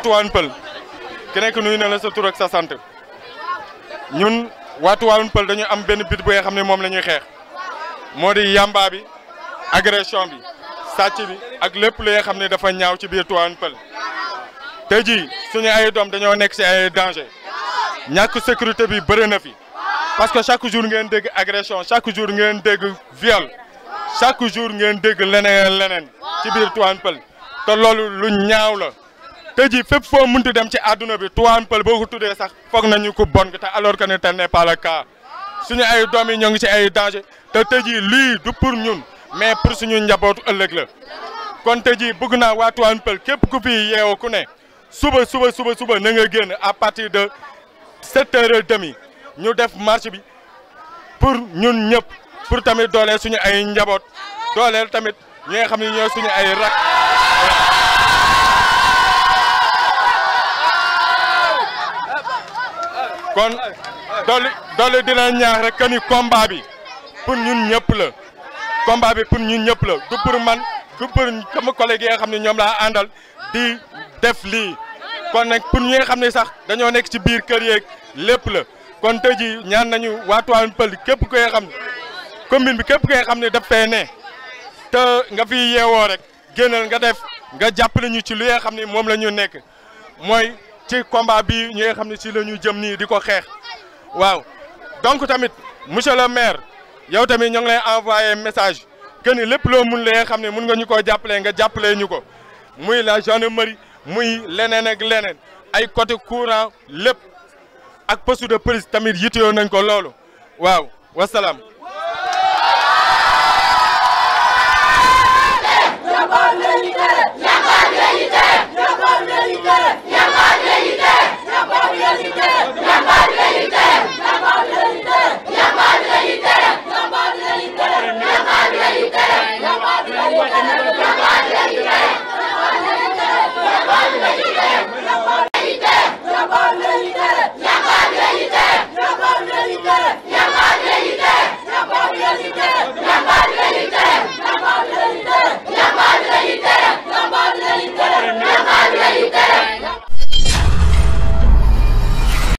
Tivaouane Peulh ki nekk nuyu na la sa tur ak sa sant ñun waa Tivaouane Peulh dañu am benn bit bu nga xam ne moom la ñuy xeex moo di yamba bi agression bi sàcc bi ak lépp li nga xam ne dafa ñaaw ci biir Tivaouane Peulh tey jii suñu ay doom dañoo nekk ci ay danger ñàkk sécurité bi bëri na fi parce que chaque jour ngeen dégg agression chaque jour ngeen dégg viol chaque jour ngeen dégg leneen ci biir Tivaouane Peulh te loolu lu ñaaw la tey jii fépp foo munti dem ci àdduna bi Tivaouane Peulh boo ko tuddee sax foog nañu ko bon te alors que ne tel n'est pas le cas suñu ay doom yi ñoo ngi ci ay danger te tey jii lii du pour ñun mais pour suñu njabootu ëllëg la kon tey jii bëgg naa waa Tivaouane Peulh képp ku fi yeewoo ku ne suba na nga génn à partir de 7h30 ñu def marche bi pour ñun ñëpp pour tamit dooleel suñu ay njaboot dooleel tamit ñi nga xam ne ñooy suñu ay rak kon doole dina ñaax rek que ni combat bi pour ñun ñëpp la combat bi pour ñun ñëpp la du pour man du pour sama collègue yi nga xam ne ñoom laa àndal di def lii kon nag pour ñi nga xam ne sax dañoo nekk ci biir kër yeeg lépp la kon tey jii ñaan nañu waa Tivaouane Peulh képp koy xam commune bi képp koy xam ne daf fee ne te nga fi yeewoo rek génnal nga def nga jàppale ñu ci li nga xam ne moom la ñu nekk mooy ci combat bi ñi nga xam ne ci la ñu jëm nii di ko xeex waaw donc tamit monsieur le maire yow tamit ñoo ngi lay envoyé message que ni lépp loo mun la nga xam ne mun nga ñu koo jàppalee nga jàppalee ñu ko muy la gendarmerie muy leneen ak leneen ay côté courant lépp ak poste de police tamit yitewoo nañ ko loolu waaw wasalaam.